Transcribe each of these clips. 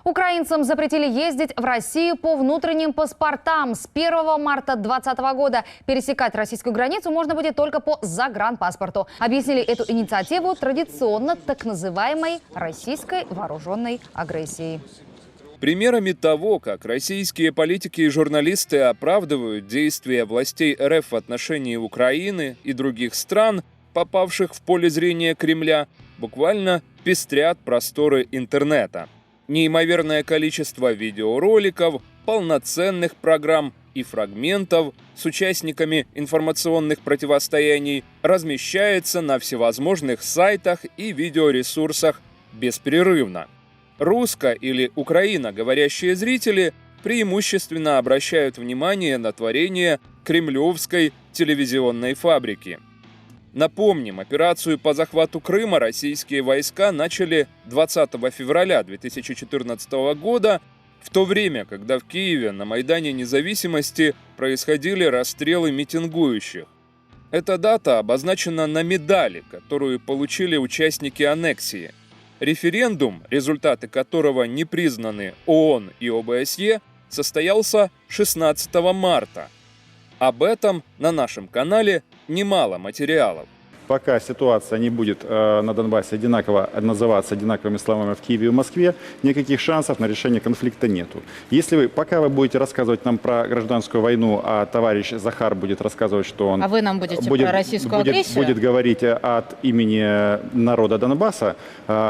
Украинцам запретили ездить в Россию по внутренним паспортам. С 1 марта 2020 года пересекать российскую границу можно будет только по загранпаспорту. Объяснили эту инициативу традиционно так называемой российской вооруженной агрессией. Примерами того, как российские политики и журналисты оправдывают действия властей РФ в отношении Украины и других стран, попавших в поле зрения Кремля, буквально пестрят просторы интернета. Неимоверное количество видеороликов, полноценных программ и фрагментов с участниками информационных противостояний размещается на всевозможных сайтах и видеоресурсах беспрерывно. Русско- или украиноговорящие зрители преимущественно обращают внимание на творение кремлевской телевизионной фабрики. Напомним, операцию по захвату Крыма российские войска начали 20 февраля 2014 года, в то время, когда в Киеве на Майдане Независимости происходили расстрелы митингующих. Эта дата обозначена на медали, которую получили участники аннексии. Референдум, результаты которого не признаны ООН и ОБСЕ, состоялся 16 марта. Об этом на нашем канале немало материалов. Пока ситуация не будет на Донбассе одинаково называться одинаковыми словами в Киеве и в Москве, никаких шансов на решение конфликта нету. Пока вы будете рассказывать нам про гражданскую войну, а товарищ Захар будет рассказывать, что он... А вы нам будете про российскую агрессию? Будет говорить от имени народа Донбасса,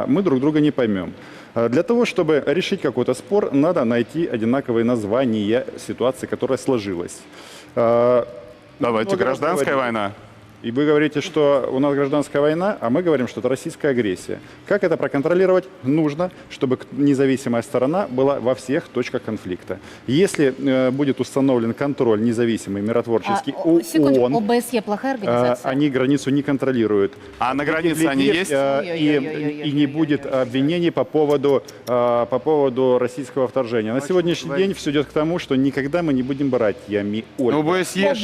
мы друг друга не поймем. Для того, чтобы решить какой-то спор, надо найти одинаковые названия ситуации, которая сложилась. Давайте, гражданская война. И вы говорите, что у нас гражданская война, а мы говорим, что это российская агрессия. Как это проконтролировать? Нужно, чтобы независимая сторона была во всех точках конфликта. Если будет установлен контроль независимый, миротворческий ООН, ОБСЕ плохая организация? Они границу не контролируют. А на границе они есть? И не будет обвинений по поводу российского вторжения. На сегодняшний день все идет к тому, что никогда мы не будем братьями. ОБСЕ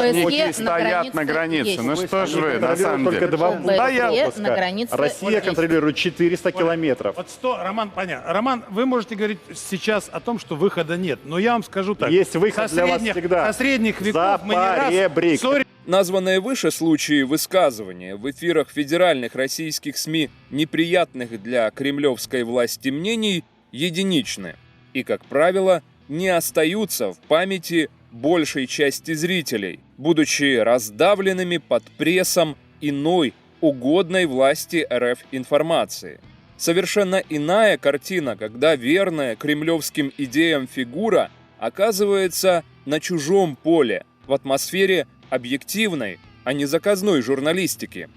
стоят на границе. Ну что ж вы, на самом деле. Только два пункта. Россия контролирует 400 километров. Вот Роман, понятно. Роман, вы можете говорить сейчас о том, что выхода нет. Но я вам скажу так. Есть выход для вас всегда. Со средних веков мы не раз... Названные выше случаи высказывания в эфирах федеральных российских СМИ неприятных для кремлевской власти мнений единичны и, как правило, не остаются в памяти большей части зрителей, будучи раздавленными под прессом иной, угодной власти РФ информации. Совершенно иная картина, когда верная кремлевским идеям фигура оказывается на чужом поле, в атмосфере объективной, а не заказной журналистики.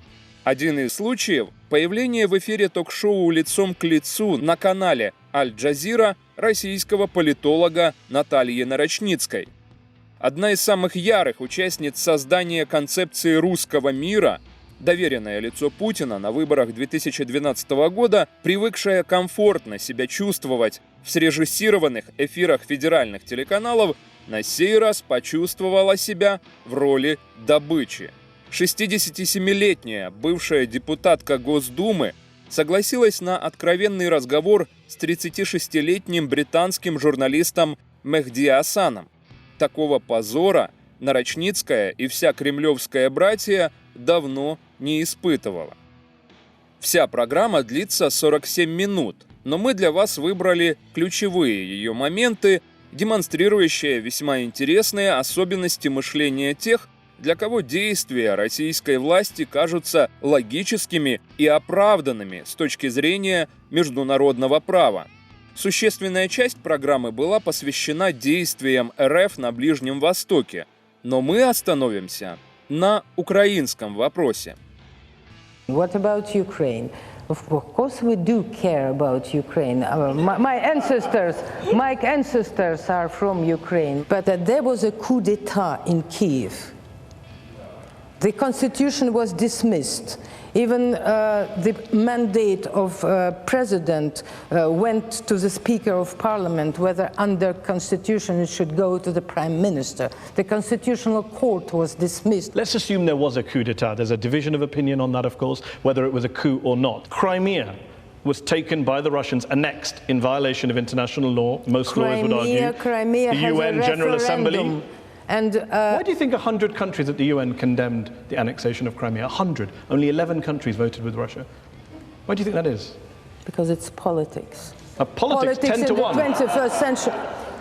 Один из случаев – появление в эфире ток-шоу «Лицом к лицу» на канале «Аль-Джазира» российского политолога Натальи Нарочницкой. Одна из самых ярых участниц создания концепции русского мира, доверенное лицо Путина на выборах 2012 года, привыкшая комфортно себя чувствовать в срежиссированных эфирах федеральных телеканалов, на сей раз почувствовала себя в роли добычи. 67-летняя бывшая депутатка Госдумы согласилась на откровенный разговор с 36-летним британским журналистом Мехди Асаном. Такого позора Нарочницкая и вся кремлевская братья давно не испытывала. Вся программа длится 47 минут, но мы для вас выбрали ключевые ее моменты, демонстрирующие весьма интересные особенности мышления тех, для кого действия российской власти кажутся логическими и оправданными с точки зрения международного права. Существенная часть программы была посвящена действиям РФ на Ближнем Востоке, но мы остановимся на украинском вопросе. What about Ukraine? Of course, we do care about Ukraine. My ancestors are from Ukraine, but there was a coup d'état in Kiev. The constitution was dismissed. Even the mandate of president went to the Speaker of Parliament, whether under constitution it should go to the Prime Minister. The Constitutional Court was dismissed. Let's assume there was a coup d'etat. There's a division of opinion on that, of course, whether it was a coup or not. Crimea was taken by the Russians, annexed in violation of international law, most lawyers would argue. Crimea the has UN a General Assembly. referendum. And why do you think 100 countries at the UN condemned the annexation of Crimea? 100. Only 11 countries voted with Russia. Why do you think that is? because it's politics. Politics 10 to 1. In the 21st century.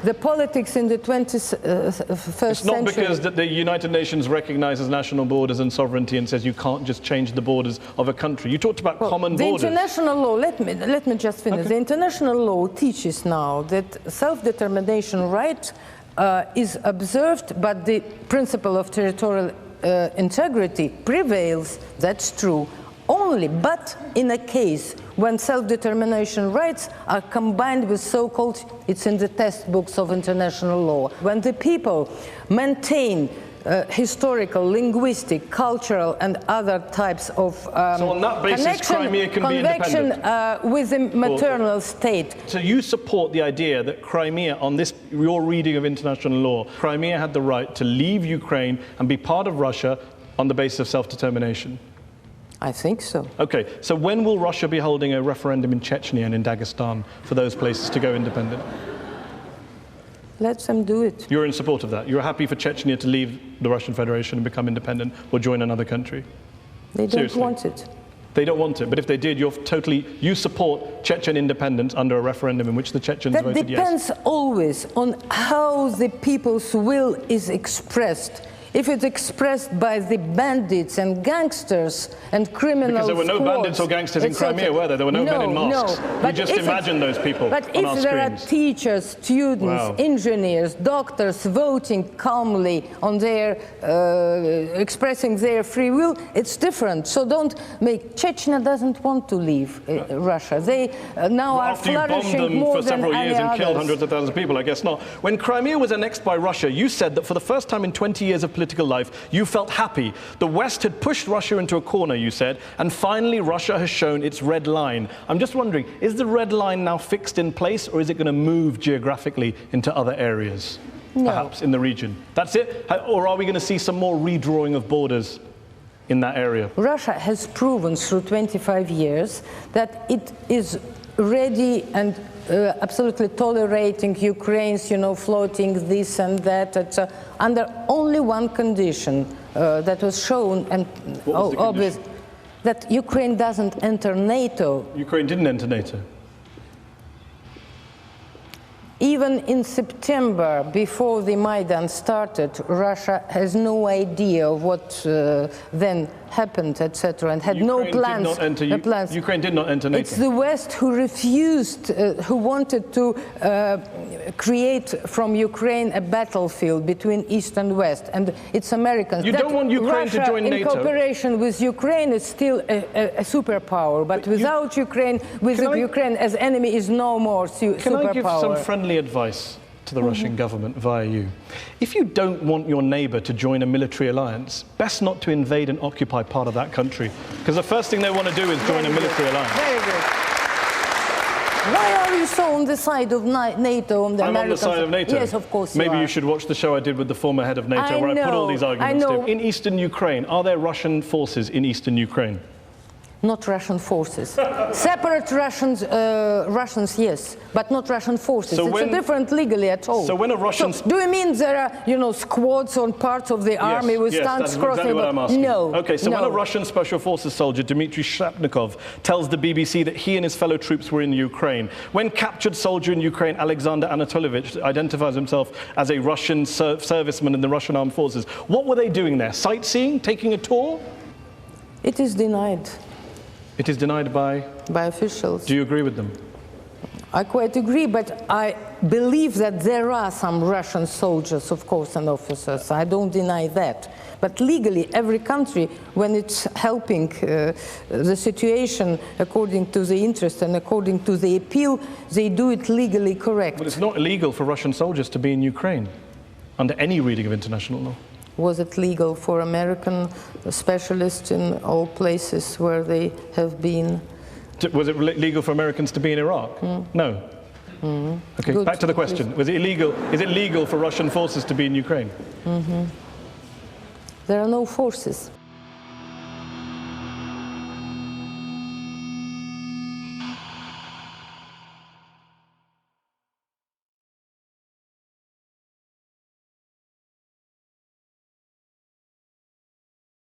The politics in the 21st century. It's not because that the United Nations recognizes national borders and sovereignty and says you can't just change the borders of a country. You talked about common borders. The international law, let me just finish. Okay. The international law teaches now that self-determination right is observed, but the principle of territorial integrity prevails. That's true. Only, but in a case when self-determination rights are combined with so-called, it's in the textbooks of international law, when the people maintain historical, linguistic, cultural, and other types of so on that basis, Crimea can be independent with the maternal state. So you support the idea that Crimea, on this your reading of international law, Crimea had the right to leave Ukraine and be part of Russia on the basis of self-determination? I think so. Okay, so when will Russia be holding a referendum in Chechnya and in Dagestan for those places to go independent? Let them do it. You're in support of that? You're happy for Chechnya to leave the Russian Federation and become independent or join another country? They don't Seriously? want it. They don't want it, but if they did, you support Chechen independence under a referendum in which the Chechens That voted yes. depends always on how the people's will is expressed. If it's expressed by the bandits and gangsters and criminals, because there were no bandits or gangsters in Crimea, were there? There were no men in masks. No. You just imagine those people But on if our there screens. are teachers, students, Wow. engineers, doctors voting calmly on their, expressing their free will, it's different. So don't make, Chechnya doesn't want to leave Russia. They now are After you bombed flourishing them more for than several any years and killed others. hundreds of thousands of people, I guess not. When Crimea was annexed by Russia, you said that for the first time in 20 years of political life, you felt happy. The West had pushed Russia into a corner, you said, and finally Russia has shown its red line. I'm just wondering, is the red line now fixed in place, or is it going to move geographically into other areas, perhaps in the region? That's it? Or are we going to see some more redrawing of borders in that area? Russia has proven through 25 years that it is ready and absolutely tolerating Ukraine's, floating this and that, under only one condition that was shown and obvious, that Ukraine doesn't enter NATO. Ukraine didn't enter NATO. Even in September, before the Maidan started, Russia has no idea of what then happened, etc., and had no plans. Ukraine did not enter NATO. It's the West who refused, who wanted to create from Ukraine a battlefield between East and West, and it's Americans. You don't want Ukraine Russia, to join NATO. in cooperation with Ukraine, is still a superpower, but without Ukraine, Ukraine as enemy, is no more superpower. Can I give some friendly advice to the Russian government via you? If you don't want your neighbor to join a military alliance, best not to invade and occupy part of that country, because the first thing they want to do is join a military alliance. Very good. Why are you so on the side of NATO? On the I'm Americans? on the side of NATO. Yes, of course. Maybe you should watch the show I did with the former head of NATO, where I put all these arguments to. In eastern Ukraine, are there Russian forces in eastern Ukraine? Not Russian forces. Separate Russians, yes, but not Russian forces. So it's different legally at all. So when a Russian... do you mean there are, squads on parts of the army with tanks crossing? Exactly what I'm asking. No. Okay, so when a Russian special forces soldier, Dmitry Shapnikov, tells the BBC that he and his fellow troops were in Ukraine, when captured soldier in Ukraine, Alexander Anatolovich, identifies himself as a Russian serviceman in the Russian armed forces, what were they doing there? Sightseeing? Taking a tour? It is denied. It is denied by officials. Do you agree with them? I quite agree, but I believe that there are some Russian soldiers, of course, and officers. I don't deny that. But legally, every country, when it's helping the situation according to the interest and according to the appeal, they do it legally correct. But it's not illegal for Russian soldiers to be in Ukraine, under any reading of international law. Was it legal for American specialists in all places where they have been? Was it legal for Americans to be in Iraq? No. Okay, Good. Back to the question. Was it illegal? Is it legal for Russian forces to be in Ukraine? There are no forces.